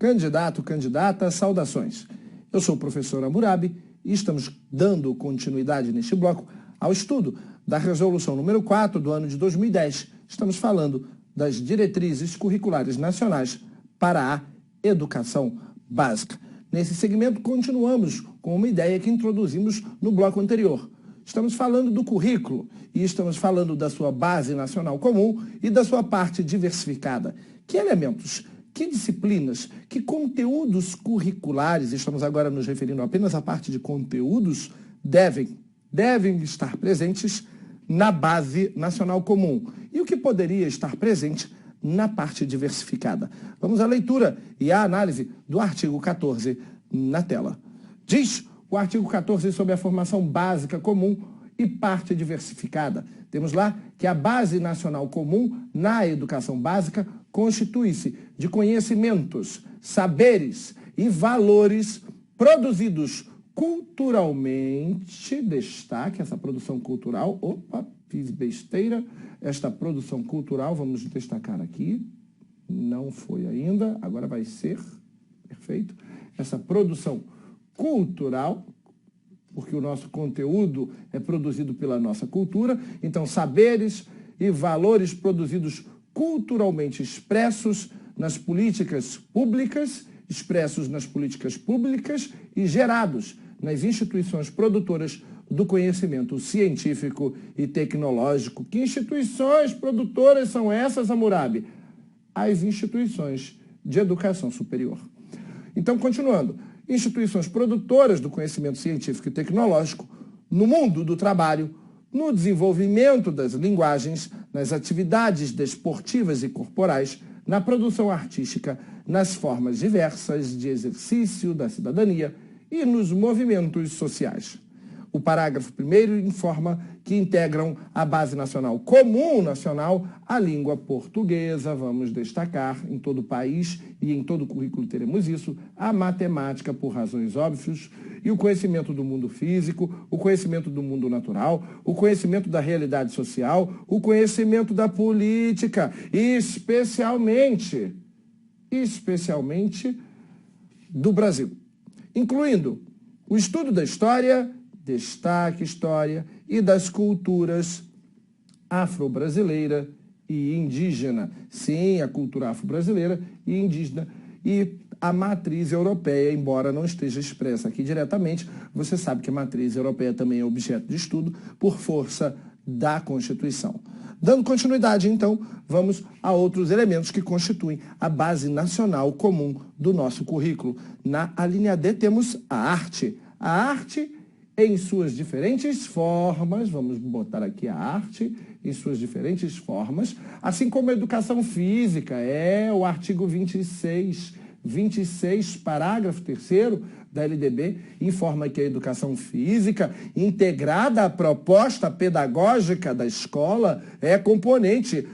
Candidato, candidata, saudações. Eu sou o professor Hammurabi e estamos dando continuidade neste bloco ao estudo da resolução número 4 do ano de 2010. Estamos falando das diretrizes curriculares nacionais para a educação básica. Nesse segmento, continuamos com uma ideia que introduzimos no bloco anterior. Estamos falando do currículo e estamos falando da sua base nacional comum e da sua parte diversificada. Que elementos, que disciplinas, que conteúdos curriculares, estamos agora nos referindo apenas à parte de conteúdos, devem estar presentes na base nacional comum e o que poderia estar presente na parte diversificada. Vamos à leitura e à análise do artigo 14 na tela. Diz o artigo 14 sobre a formação básica comum e parte diversificada. Temos lá que a base nacional comum na educação básica constitui-se de conhecimentos, saberes e valores produzidos culturalmente, destaque essa produção cultural, opa, fiz besteira, esta produção cultural, vamos destacar aqui, não foi ainda, agora vai ser, perfeito, essa produção cultural, porque o nosso conteúdo é produzido pela nossa cultura, então saberes e valores produzidos culturalmente expressos nas políticas públicas e gerados nas instituições produtoras do conhecimento científico e tecnológico. Que instituições produtoras são essas, Hammurabi? As instituições de educação superior. Então, continuando, instituições produtoras do conhecimento científico e tecnológico no mundo do trabalho, no desenvolvimento das linguagens, nas atividades desportivas e corporais, na produção artística, nas formas diversas de exercício da cidadania e nos movimentos sociais. O parágrafo 1º informa que integram a base nacional comum nacional a língua portuguesa, vamos destacar, em todo o país e em todo o currículo teremos isso, a matemática por razões óbvias e o conhecimento do mundo físico, o conhecimento do mundo natural, o conhecimento da realidade social, o conhecimento da política e especialmente do Brasil, incluindo o estudo da história, destaque história e das culturas afro-brasileira e indígena. Sim, a cultura afro-brasileira e indígena e a matriz europeia, embora não esteja expressa aqui diretamente, você sabe que a matriz europeia também é objeto de estudo por força da Constituição. Dando continuidade, então, vamos a outros elementos que constituem a base nacional comum do nosso currículo. Na alínea D temos a arte. A arte em suas diferentes formas, vamos botar aqui a arte em suas diferentes formas, assim como a educação física, o artigo 26, parágrafo 3º da LDB, informa que a educação física, integrada à proposta pedagógica da escola, é componente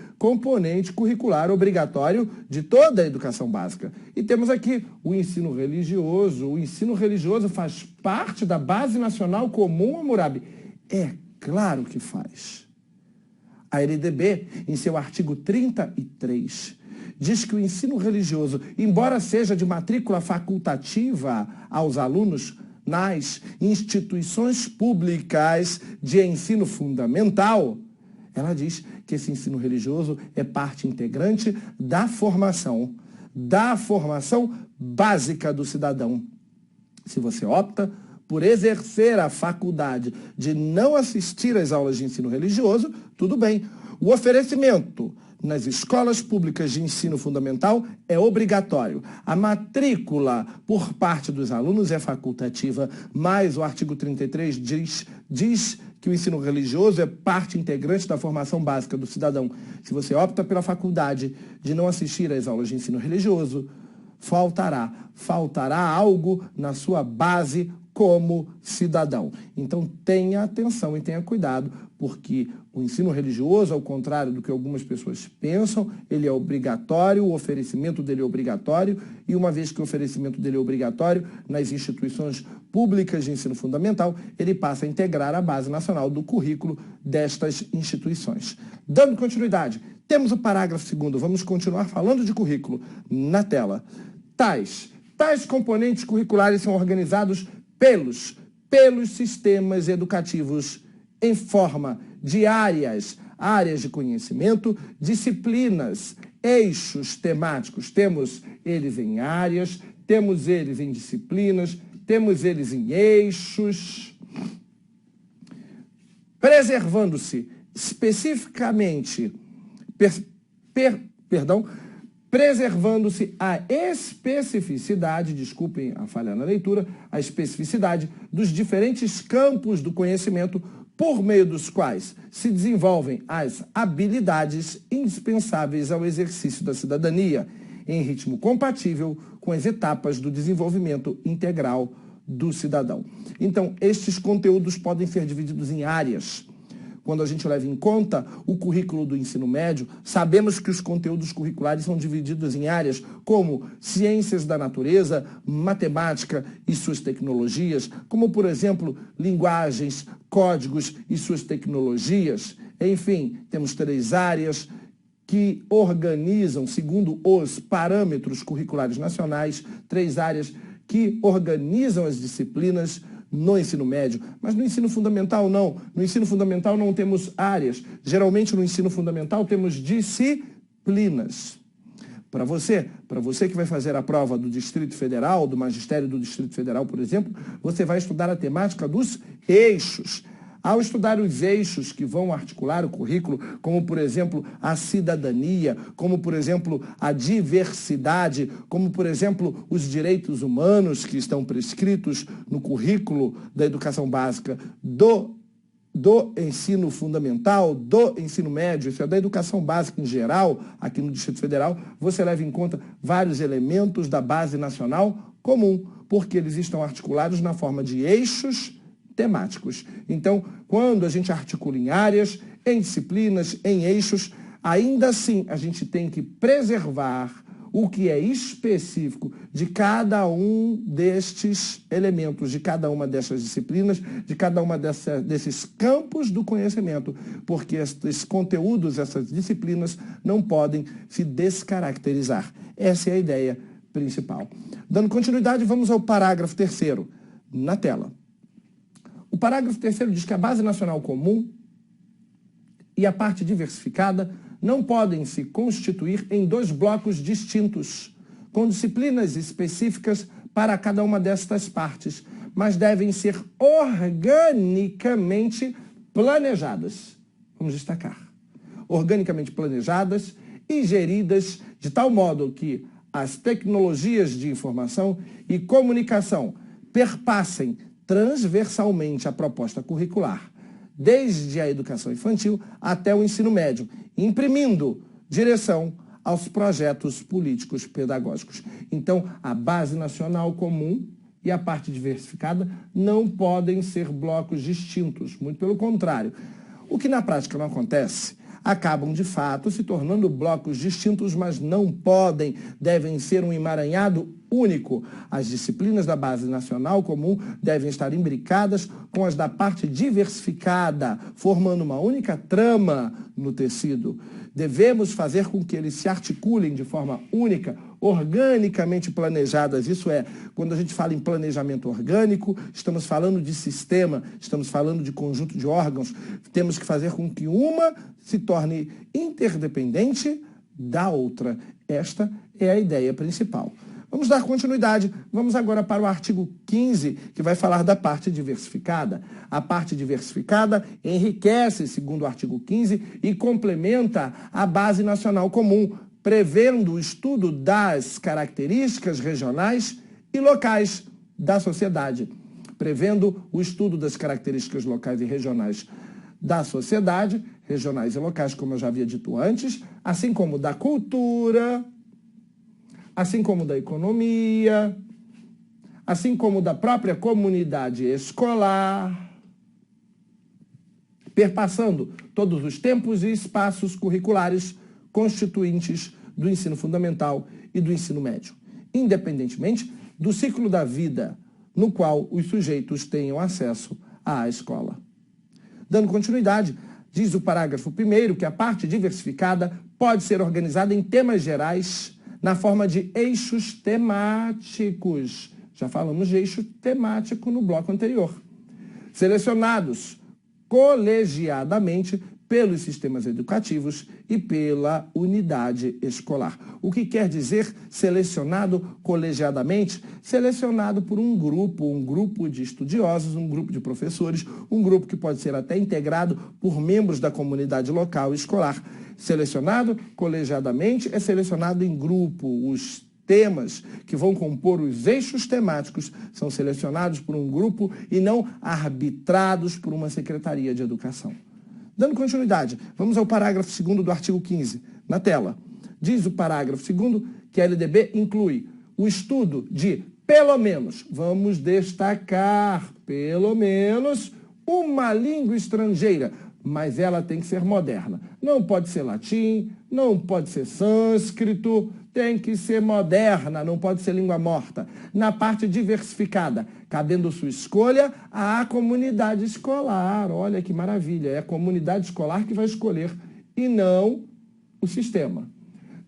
curricular obrigatório de toda a educação básica. E temos aqui o ensino religioso. O ensino religioso faz parte da base nacional comum, Hammurabi? É claro que faz. A LDB, em seu artigo 33, diz que o ensino religioso, embora seja de matrícula facultativa aos alunos nas instituições públicas de ensino fundamental, ela diz que esse ensino religioso é parte integrante da formação básica do cidadão. Se você opta por exercer a faculdade de não assistir às aulas de ensino religioso, tudo bem. O oferecimento nas escolas públicas de ensino fundamental é obrigatório. A matrícula por parte dos alunos é facultativa, mas o artigo 33 diz que o ensino religioso é parte integrante da formação básica do cidadão. Se você opta pela faculdade de não assistir às aulas de ensino religioso, faltará algo na sua base como cidadão. Então tenha atenção e tenha cuidado, porque o ensino religioso, ao contrário do que algumas pessoas pensam, ele é obrigatório, o oferecimento dele é obrigatório, e uma vez que o oferecimento dele é obrigatório, nas instituições públicas de ensino fundamental, ele passa a integrar a base nacional do currículo destas instituições. Dando continuidade, temos o parágrafo 2º, vamos continuar falando de currículo na tela. Tais componentes curriculares são organizados pelos sistemas educativos em forma de áreas de conhecimento, disciplinas, eixos temáticos. Temos eles em áreas, temos eles em disciplinas, temos eles em eixos, preservando-se especificamente, preservando-se a especificidade, desculpem a falha na leitura, a especificidade dos diferentes campos do conhecimento por meio dos quais se desenvolvem as habilidades indispensáveis ao exercício da cidadania, em ritmo compatível com as etapas do desenvolvimento integral do cidadão. Então, estes conteúdos podem ser divididos em áreas. Quando a gente leva em conta o currículo do ensino médio, sabemos que os conteúdos curriculares são divididos em áreas como ciências da natureza, matemática e suas tecnologias, como, por exemplo, linguagens, códigos e suas tecnologias. Enfim, temos 3 áreas que organizam, segundo os parâmetros curriculares nacionais, 3 áreas que organizam as disciplinas no ensino médio, mas no ensino fundamental não. No ensino fundamental não temos áreas. Geralmente no ensino fundamental temos disciplinas. Para você que vai fazer a prova do Distrito Federal, do Magistério do Distrito Federal, por exemplo, você vai estudar a temática dos eixos. Ao estudar os eixos que vão articular o currículo, como, por exemplo, a cidadania, como, por exemplo, a diversidade, como, por exemplo, os direitos humanos que estão prescritos no currículo da educação básica do ensino fundamental, do ensino médio, isso é da educação básica em geral, aqui no Distrito Federal, você leva em conta vários elementos da base nacional comum, porque eles estão articulados na forma de eixos temáticos. Então, quando a gente articula em áreas, em disciplinas, em eixos, ainda assim a gente tem que preservar o que é específico de cada um destes elementos, de cada uma dessas disciplinas, de cada uma desses campos do conhecimento, porque esses conteúdos, essas disciplinas, não podem se descaracterizar. Essa é a ideia principal. Dando continuidade, vamos ao parágrafo 3º, na tela. O parágrafo 3º diz que a Base Nacional Comum e a parte diversificada não podem se constituir em 2 blocos distintos, com disciplinas específicas para cada uma destas partes, mas devem ser organicamente planejadas. Vamos destacar. Organicamente planejadas e geridas de tal modo que as tecnologias de informação e comunicação perpassem transversalmente a proposta curricular, desde a educação infantil até o ensino médio, imprimindo direção aos projetos políticos pedagógicos. Então, a Base Nacional Comum e a parte diversificada não podem ser blocos distintos, muito pelo contrário. O que na prática não acontece, acabam de fato se tornando blocos distintos, mas não podem, devem ser um emaranhado único. As disciplinas da Base Nacional Comum devem estar imbricadas com as da parte diversificada, formando uma única trama no tecido. Devemos fazer com que eles se articulem de forma única, organicamente planejadas. Isso é, quando a gente fala em planejamento orgânico, estamos falando de sistema, estamos falando de conjunto de órgãos. Temos que fazer com que uma se torne interdependente da outra. Esta é a ideia principal. Vamos dar continuidade. Vamos agora para o artigo 15, que vai falar da parte diversificada. A parte diversificada enriquece, segundo o artigo 15, e complementa a Base Nacional Comum, prevendo o estudo das características regionais e locais da sociedade. Prevendo o estudo das características locais e regionais da sociedade, regionais e locais, como eu já havia dito antes, assim como da cultura, assim como da economia, assim como da própria comunidade escolar, perpassando todos os tempos e espaços curriculares constituintes do ensino fundamental e do ensino médio, independentemente do ciclo da vida no qual os sujeitos tenham acesso à escola. Dando continuidade, diz o parágrafo 1º que a parte diversificada pode ser organizada em temas gerais na forma de eixos temáticos. Já falamos de eixo temático no bloco anterior. Selecionados colegiadamente pelos sistemas educativos e pela unidade escolar. O que quer dizer selecionado colegiadamente? Selecionado por um grupo de estudiosos, um grupo de professores, um grupo que pode ser até integrado por membros da comunidade local escolar. Selecionado colegiadamente é selecionado em grupo. Os temas que vão compor os eixos temáticos são selecionados por um grupo e não arbitrados por uma secretaria de educação. Dando continuidade, vamos ao parágrafo 2º do artigo 15, na tela. Diz o parágrafo 2º que a LDB inclui o estudo de, pelo menos, vamos destacar, pelo menos, uma língua estrangeira, mas ela tem que ser moderna. Não pode ser latim, não pode ser sânscrito, tem que ser moderna, não pode ser língua morta. Na parte diversificada, cabendo sua escolha à comunidade escolar. Olha que maravilha, é a comunidade escolar que vai escolher e não o sistema.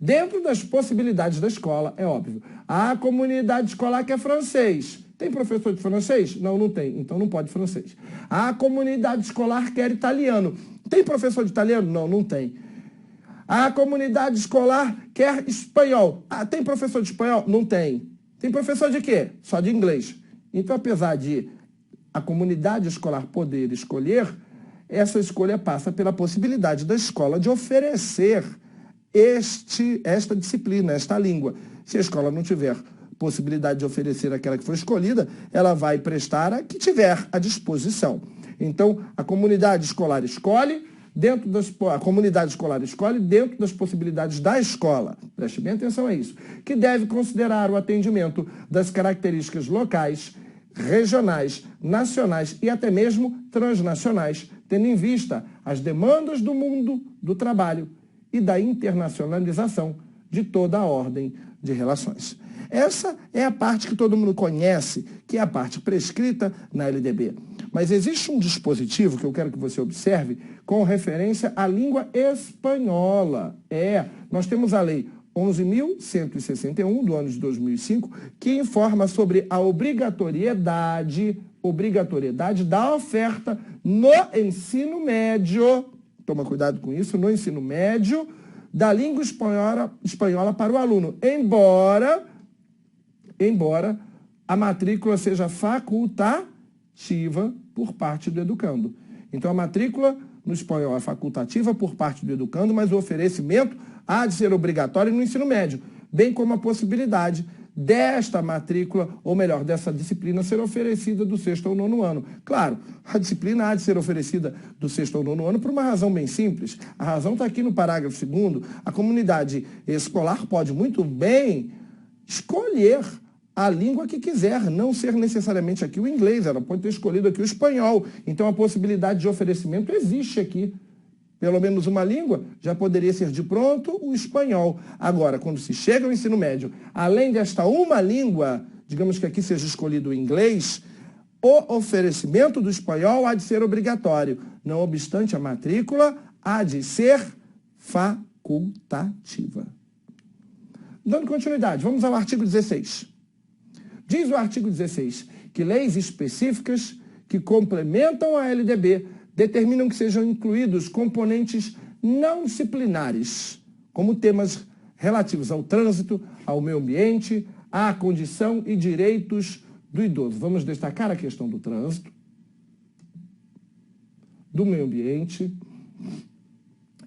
Dentro das possibilidades da escola, é óbvio, a comunidade escolar quer francês. Tem professor de francês? Não, não tem, então não pode francês. A comunidade escolar quer italiano. Tem professor de italiano? Não, não tem. A comunidade escolar quer espanhol. Tem professor de espanhol? Não tem. Tem professor de quê? Só de inglês. Então, apesar de a comunidade escolar poder escolher, essa escolha passa pela possibilidade da escola de oferecer esta disciplina, esta língua. Se a escola não tiver possibilidade de oferecer aquela que foi escolhida, ela vai prestar a que tiver à disposição. Então, a comunidade escolar escolhe dentro das possibilidades da escola. Preste bem atenção a isso. Que deve considerar o atendimento das características locais, regionais, nacionais e até mesmo transnacionais, tendo em vista as demandas do mundo do trabalho e da internacionalização de toda a ordem de relações. Essa é a parte que todo mundo conhece, que é a parte prescrita na LDB. Mas existe um dispositivo que eu quero que você observe com referência à língua espanhola. Nós temos a Lei 11.161, do ano de 2005, que informa sobre a obrigatoriedade da oferta no ensino médio, toma cuidado com isso, no ensino médio, da língua espanhola para o aluno, embora a matrícula seja facultativa por parte do educando. Então, a matrícula no espanhol é facultativa por parte do educando, mas o oferecimento há de ser obrigatório no ensino médio, bem como a possibilidade desta matrícula, ou melhor, dessa disciplina ser oferecida do 6º ao 9º ano. Claro, a disciplina há de ser oferecida do 6º ao 9º ano por uma razão bem simples. A razão está aqui no parágrafo 2º. A comunidade escolar pode muito bem escolher a língua que quiser, não ser necessariamente aqui o inglês, ela pode ter escolhido aqui o espanhol. Então, a possibilidade de oferecimento existe aqui. Pelo menos uma língua, já poderia ser de pronto o espanhol. Agora, quando se chega ao ensino médio, além desta uma língua, digamos que aqui seja escolhido o inglês, o oferecimento do espanhol há de ser obrigatório. Não obstante, a matrícula há de ser facultativa. Dando continuidade, vamos ao artigo 16. Diz o artigo 16 que leis específicas que complementam a LDB determinam que sejam incluídos componentes não disciplinares, como temas relativos ao trânsito, ao meio ambiente, à condição e direitos do idoso. Vamos destacar a questão do trânsito, do meio ambiente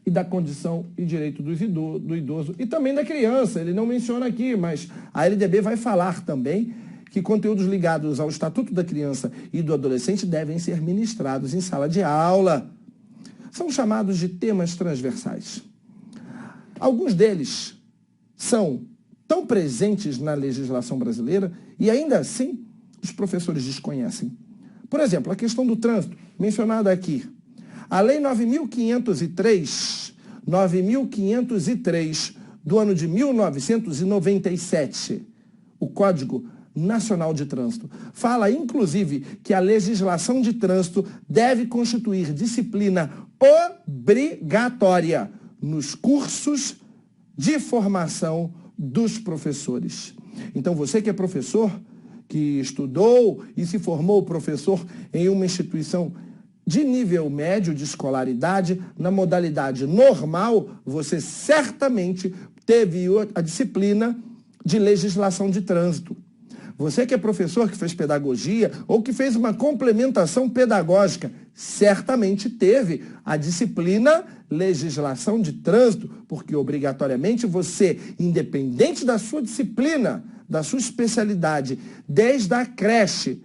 e da condição e direito do idoso e também da criança. Ele não menciona aqui, mas a LDB vai falar também que conteúdos ligados ao Estatuto da Criança e do Adolescente devem ser ministrados em sala de aula. São chamados de temas transversais. Alguns deles são tão presentes na legislação brasileira e ainda assim os professores desconhecem. Por exemplo, a questão do trânsito, mencionada aqui. A Lei 9.503 do ano de 1997, o Código Nacional de Trânsito, fala, inclusive, que a legislação de trânsito deve constituir disciplina obrigatória nos cursos de formação dos professores. Então, você que é professor, que estudou e se formou professor em uma instituição de nível médio de escolaridade, na modalidade normal, você certamente teve a disciplina de legislação de trânsito. Você que é professor, que fez pedagogia ou que fez uma complementação pedagógica, certamente teve a disciplina legislação de trânsito, porque obrigatoriamente você, independente da sua disciplina, da sua especialidade, desde a creche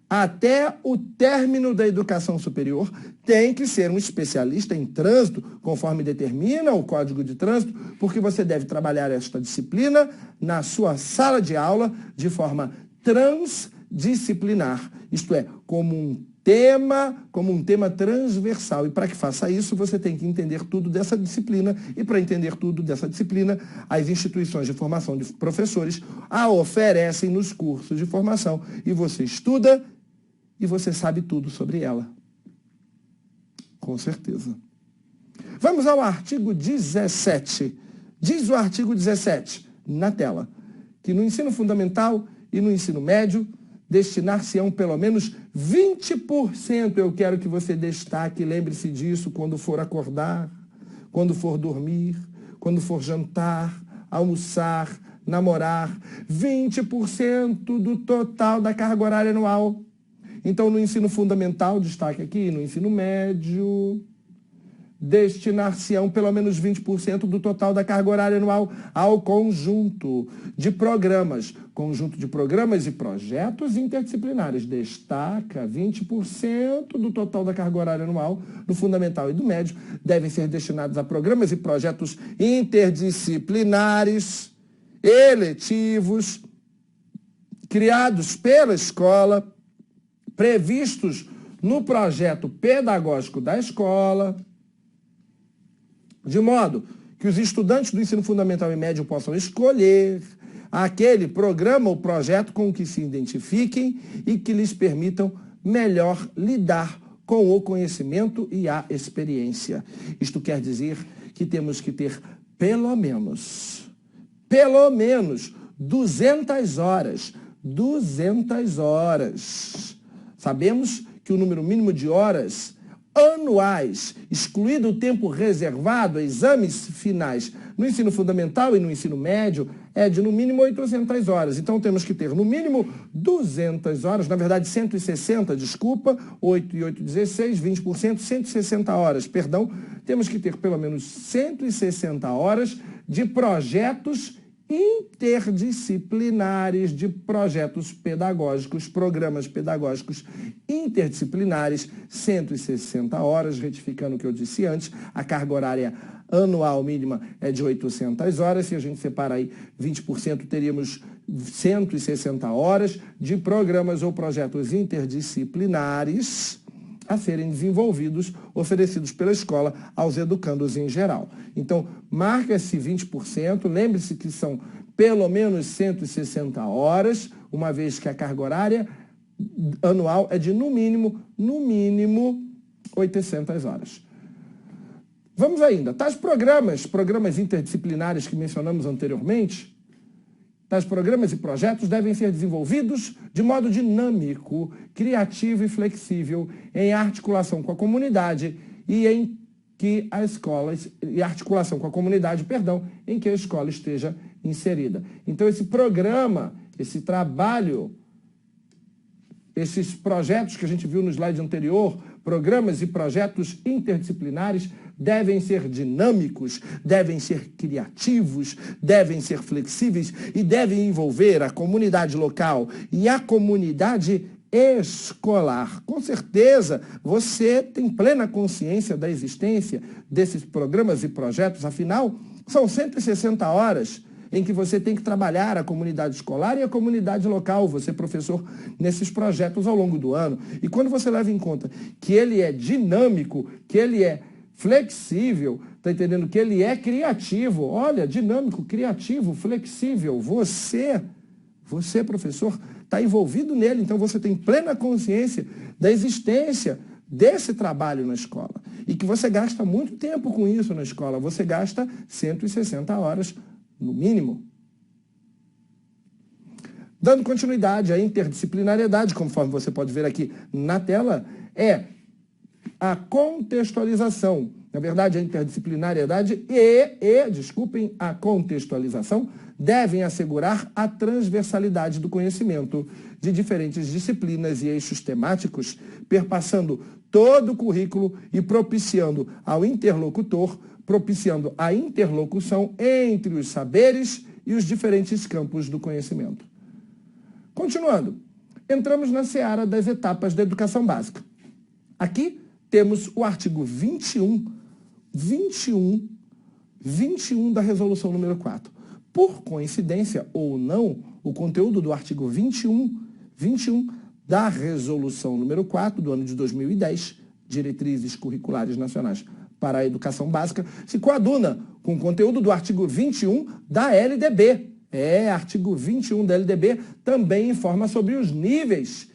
até o término da educação superior, tem que ser um especialista em trânsito, conforme determina o Código de Trânsito, porque você deve trabalhar esta disciplina na sua sala de aula de forma transdisciplinar, isto é, como um tema transversal. E para que faça isso, você tem que entender tudo dessa disciplina. E para entender tudo dessa disciplina, as instituições de formação de professores a oferecem nos cursos de formação. E você estuda e você sabe tudo sobre ela. Com certeza. Vamos ao artigo 17. Diz o artigo 17, na tela, que no ensino fundamental e no ensino médio, destinar-se-ão pelo menos 20%. Eu quero que você destaque, lembre-se disso quando for acordar, quando for dormir, quando for jantar, almoçar, namorar. 20% do total da carga horária anual. Então, no ensino fundamental, destaque aqui, no ensino médio, destinar-se-ão pelo menos 20% do total da carga horária anual ao conjunto de programas e projetos interdisciplinares. Destaca 20% do total da carga horária anual no fundamental e do médio devem ser destinados a programas e projetos interdisciplinares, eletivos, criados pela escola, previstos no projeto pedagógico da escola, de modo que os estudantes do ensino fundamental e médio possam escolher aquele programa ou projeto com que se identifiquem e que lhes permitam melhor lidar com o conhecimento e a experiência. Isto quer dizer que temos que ter pelo menos 200 horas. 200 horas. Sabemos que o número mínimo de horas anuais, excluído o tempo reservado a exames finais no ensino fundamental e no ensino médio, é de no mínimo 800 horas. Então temos que ter no mínimo 200 horas, na verdade 160, 8 e 8, 16, 20%, 160 horas, perdão. Temos que ter pelo menos 160 horas de projetos interdisciplinares, de projetos pedagógicos, programas pedagógicos interdisciplinares, 160 horas, retificando o que eu disse antes, a carga horária anual mínima é de 800 horas, se a gente separa aí 20%, teríamos 160 horas de programas ou projetos interdisciplinares a serem desenvolvidos, oferecidos pela escola aos educandos em geral. Então, marca-se 20%, lembre-se que são pelo menos 160 horas, uma vez que a carga horária anual é de, no mínimo, 800 horas. Vamos ainda. Tais programas interdisciplinares que mencionamos anteriormente, tais programas e projetos devem ser desenvolvidos de modo dinâmico, criativo e flexível, em articulação com a comunidade em que a escola esteja inserida. Então, esse programa, esse trabalho, esses projetos que a gente viu no slide anterior, programas e projetos interdisciplinares, devem ser dinâmicos, devem ser criativos, devem ser flexíveis e devem envolver a comunidade local e a comunidade escolar. Com certeza, você tem plena consciência da existência desses programas e projetos, afinal, são 160 horas em que você tem que trabalhar a comunidade escolar e a comunidade local, você professor, nesses projetos ao longo do ano. E quando você leva em conta que ele é dinâmico, que ele é flexível, está entendendo? Que ele é criativo. Olha, dinâmico, criativo, flexível. Você, professor, está envolvido nele, então você tem plena consciência da existência desse trabalho na escola. E que você gasta muito tempo com isso na escola. Você gasta 160 horas no mínimo. Dando continuidade à interdisciplinariedade, conforme você pode ver aqui na tela, é a contextualização. Na verdade, a interdisciplinariedade a contextualização devem assegurar a transversalidade do conhecimento de diferentes disciplinas e eixos temáticos, perpassando todo o currículo e propiciando a interlocução entre os saberes e os diferentes campos do conhecimento. Continuando, entramos na seara das etapas da educação básica. Aqui temos o artigo 21 da resolução número 4. Por coincidência ou não, o conteúdo do artigo 21 da resolução número 4 do ano de 2010, Diretrizes Curriculares Nacionais para a Educação Básica, se coaduna com o conteúdo do artigo 21 da LDB. Artigo 21 da LDB também informa sobre os níveis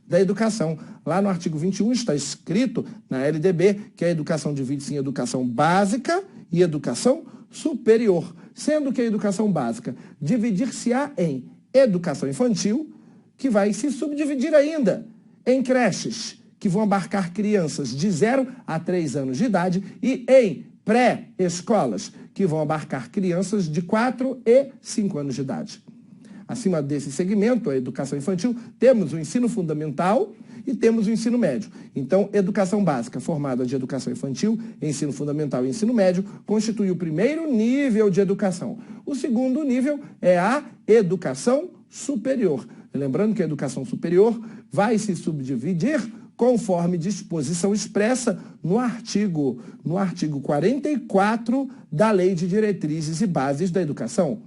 da educação. Lá no artigo 21 está escrito na LDB que a educação divide-se em educação básica e educação superior, sendo que a educação básica dividir-se-á em educação infantil, que vai se subdividir ainda em creches, que vão abarcar crianças de 0 a 3 anos de idade, e em pré-escolas, que vão abarcar crianças de 4 e 5 anos de idade. Acima desse segmento, a educação infantil, temos o ensino fundamental e temos o ensino médio. Então, educação básica, formada de educação infantil, ensino fundamental e ensino médio, constitui o primeiro nível de educação. O segundo nível é a educação superior. Lembrando que a educação superior vai se subdividir conforme disposição expressa no artigo 44 da Lei de Diretrizes e Bases da Educação.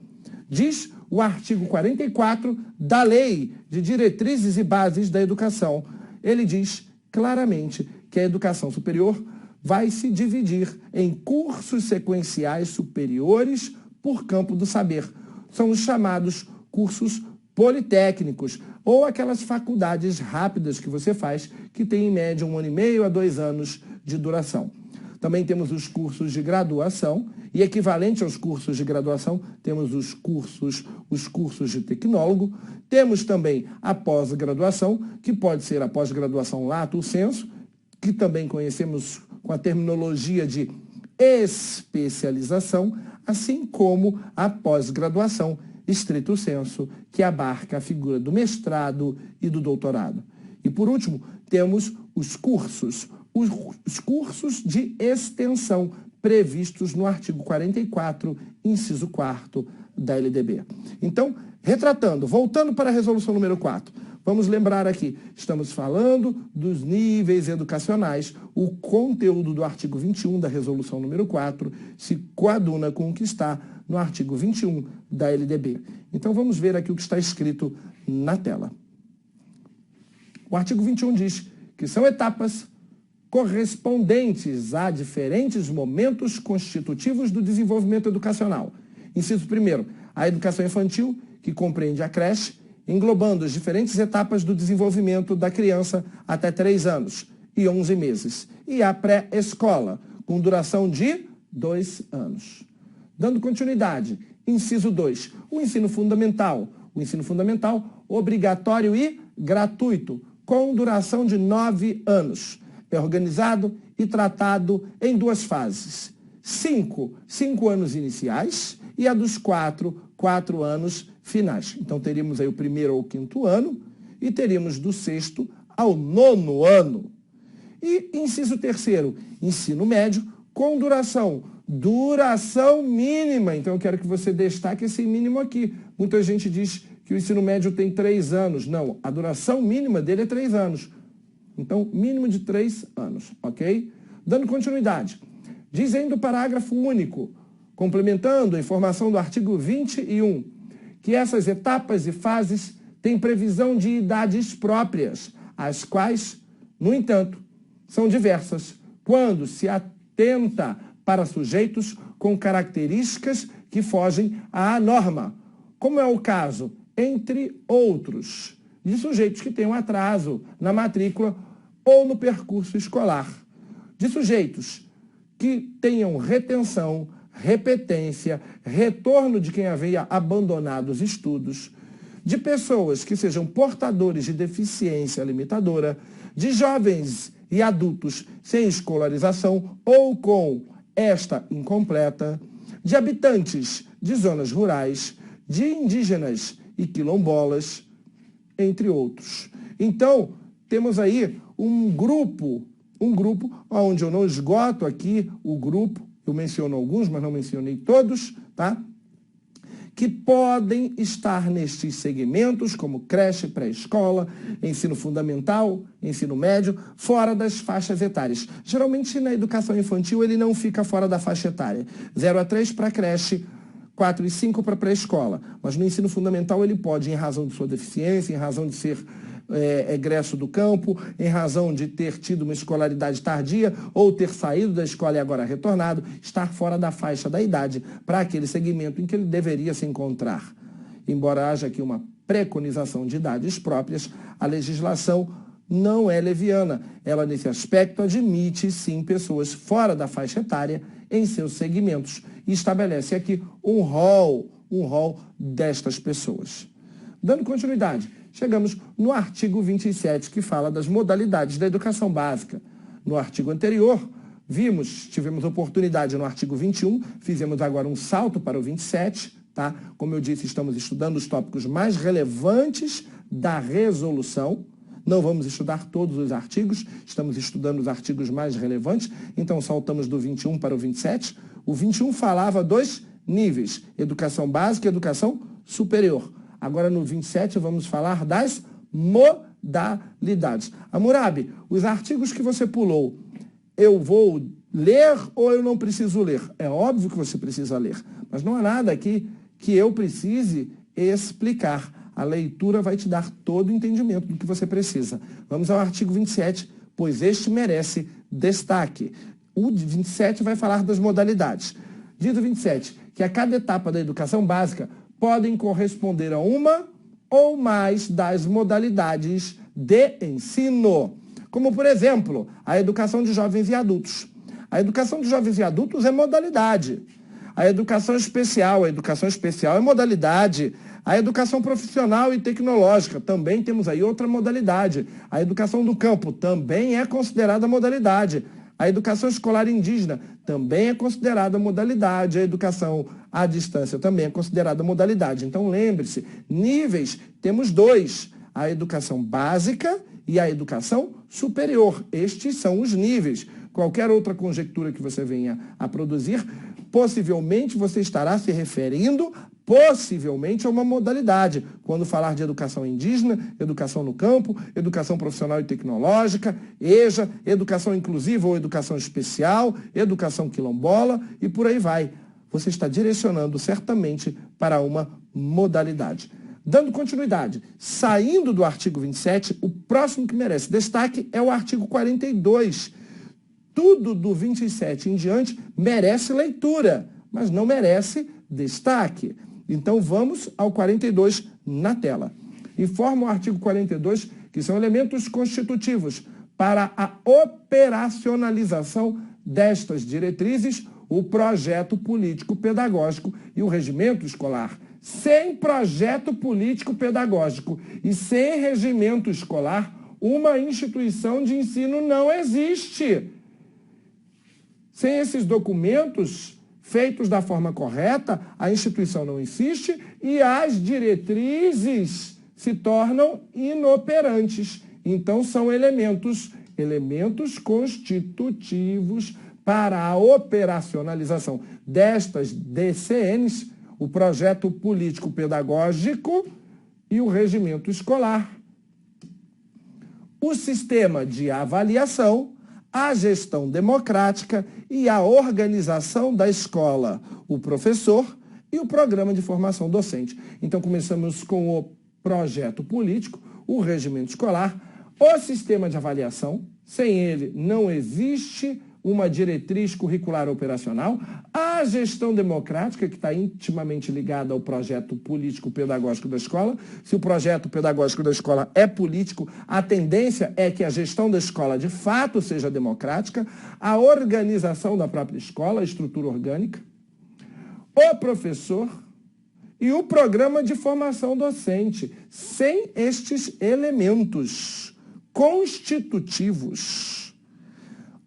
Diz o artigo 44 da Lei de Diretrizes e Bases da Educação. Ele diz claramente que a educação superior vai se dividir em cursos sequenciais superiores por campo do saber. São os chamados cursos politécnicos, ou aquelas faculdades rápidas que você faz, que tem em média 1 ano e meio a 2 anos de duração. Também temos os cursos de graduação, e equivalente aos cursos de graduação, temos os cursos de tecnólogo. Temos também a pós-graduação, que pode ser a pós-graduação lato sensu, que também conhecemos com a terminologia de especialização, assim como a pós-graduação estrito sensu, que abarca a figura do mestrado e do doutorado. E por último, temos os cursos de extensão previstos no artigo 44, inciso 4 da LDB. Então, voltando para a resolução número 4, vamos lembrar aqui, estamos falando dos níveis educacionais. O conteúdo do artigo 21 da resolução número 4 se coaduna com o que está no artigo 21 da LDB. Então, vamos ver aqui o que está escrito na tela. O artigo 21 diz que são etapas correspondentes a diferentes momentos constitutivos do desenvolvimento educacional. Inciso 1º, a educação infantil, que compreende a creche, englobando as diferentes etapas do desenvolvimento da criança até 3 anos e 11 meses. E a pré-escola, com duração de 2 anos. Dando continuidade, inciso 2, o ensino fundamental. O ensino fundamental obrigatório e gratuito, com duração de 9 anos. É organizado e tratado em 2 fases. 5 anos iniciais e a dos 4 anos finais. Então, teríamos aí o 1º ao 5º ano e teríamos do 6º ao 9º ano. E inciso 3º, ensino médio, com duração mínima. Então, eu quero que você destaque esse mínimo aqui. Muita gente diz que o ensino médio tem 3 anos. Não, a duração mínima dele é 3 anos. Então, mínimo de 3 anos, ok? Dando continuidade. Diz ainda o parágrafo único, complementando a informação do artigo 21, que essas etapas e fases têm previsão de idades próprias, as quais, no entanto, são diversas, quando se atenta para sujeitos com características que fogem à norma, como é o caso, entre outros, de sujeitos que têm um atraso na matrícula ou no percurso escolar, de sujeitos que tenham retenção, repetência, retorno de quem havia abandonado os estudos, de pessoas que sejam portadores de deficiência limitadora, de jovens e adultos sem escolarização ou com esta incompleta, de habitantes de zonas rurais, de indígenas e quilombolas, entre outros. Então, temos aí um grupo onde eu não esgoto aqui o grupo, eu menciono alguns, mas não mencionei todos, tá? Que podem estar nestes segmentos, como creche, pré-escola, ensino fundamental, ensino médio, fora das faixas etárias. Geralmente, na educação infantil, ele não fica fora da faixa etária. 0 a 3 para creche, 4 e 5 para pré-escola. Mas no ensino fundamental, ele pode, em razão de sua deficiência, em razão de ser egresso do campo, em razão de ter tido uma escolaridade tardia ou ter saído da escola e agora retornado, estar fora da faixa da idade para aquele segmento em que ele deveria se encontrar. Embora haja aqui uma preconização de idades próprias, a legislação não é leviana. Ela, nesse aspecto, admite, sim, pessoas fora da faixa etária em seus segmentos e estabelece aqui um rol destas pessoas. Dando continuidade, chegamos no artigo 27, que fala das modalidades da educação básica. No artigo anterior, tivemos oportunidade no artigo 21, fizemos agora um salto para o 27, tá? Como eu disse, estamos estudando os tópicos mais relevantes da resolução. Não vamos estudar todos os artigos, estamos estudando os artigos mais relevantes, então saltamos do 21 para o 27. O 21 falava dos níveis, educação básica e educação superior. Agora, no 27, vamos falar das modalidades. Hammurabi, os artigos que você pulou, eu vou ler ou eu não preciso ler? É óbvio que você precisa ler, mas não há nada aqui que eu precise explicar. A leitura vai te dar todo o entendimento do que você precisa. Vamos ao artigo 27, pois este merece destaque. O 27 vai falar das modalidades. Diz o 27 que a cada etapa da educação básica podem corresponder a uma ou mais das modalidades de ensino. Como, por exemplo, a educação de jovens e adultos. A educação de jovens e adultos é modalidade. A educação especial é modalidade. A educação profissional e tecnológica, também temos aí outra modalidade. A educação do campo também é considerada modalidade. A educação escolar indígena também é considerada modalidade. A educação à distância também é considerada modalidade. Então, lembre-se, níveis, temos dois. A educação básica e a educação superior. Estes são os níveis. Qualquer outra conjectura que você venha a produzir, possivelmente você estará se referindo possivelmente a uma modalidade. Quando falar de educação indígena, educação no campo, educação profissional e tecnológica, EJA, educação inclusiva ou educação especial, educação quilombola e por aí vai. Você está direcionando certamente para uma modalidade. Dando continuidade, saindo do artigo 27, o próximo que merece destaque é o artigo 42. Tudo do 27 em diante merece leitura, mas não merece destaque. Então, vamos ao 42 na tela. Informa o artigo 42 que são elementos constitutivos para a operacionalização destas diretrizes, o projeto político-pedagógico e o regimento escolar. Sem projeto político-pedagógico e sem regimento escolar, uma instituição de ensino não existe. Sem esses documentos feitos da forma correta, a instituição não existe e as diretrizes se tornam inoperantes. Então, são elementos constitutivos para a operacionalização destas DCNs, o projeto político-pedagógico e o regimento escolar. O sistema de avaliação, a gestão democrática e a organização da escola, o professor e o programa de formação docente. Então, começamos com o projeto político, o regimento escolar, o sistema de avaliação. Sem ele, não existe uma diretriz curricular operacional, a gestão democrática, que está intimamente ligada ao projeto político-pedagógico da escola. Se o projeto pedagógico da escola é político, a tendência é que a gestão da escola, de fato, seja democrática, a organização da própria escola, a estrutura orgânica, o professor e o programa de formação docente. Sem estes elementos constitutivos,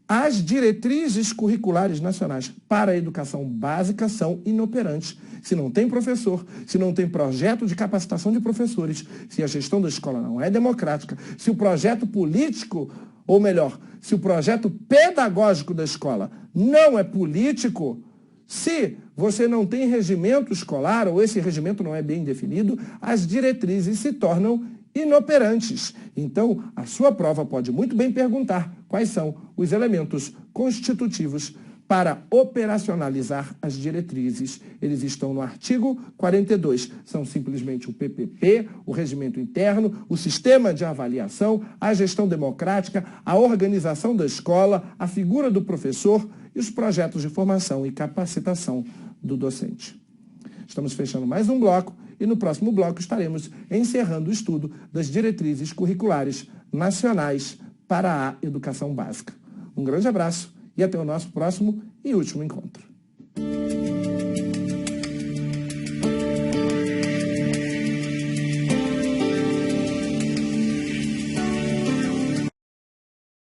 as diretrizes curriculares nacionais para a educação básica são inoperantes. Se não tem professor, se não tem projeto de capacitação de professores, se a gestão da escola não é democrática, se o projeto político, ou melhor, se o projeto pedagógico da escola não é político, se você não tem regimento escolar, ou esse regimento não é bem definido, as diretrizes se tornam inoperantes. Então, a sua prova pode muito bem perguntar quais são os elementos constitutivos para operacionalizar as diretrizes. Eles estão no artigo 42. São simplesmente o PPP, o regimento interno, o sistema de avaliação, a gestão democrática, a organização da escola, a figura do professor e os projetos de formação e capacitação do docente. Estamos fechando mais um bloco e no próximo bloco estaremos encerrando o estudo das diretrizes curriculares nacionais para a educação básica. Um grande abraço e até o nosso próximo e último encontro.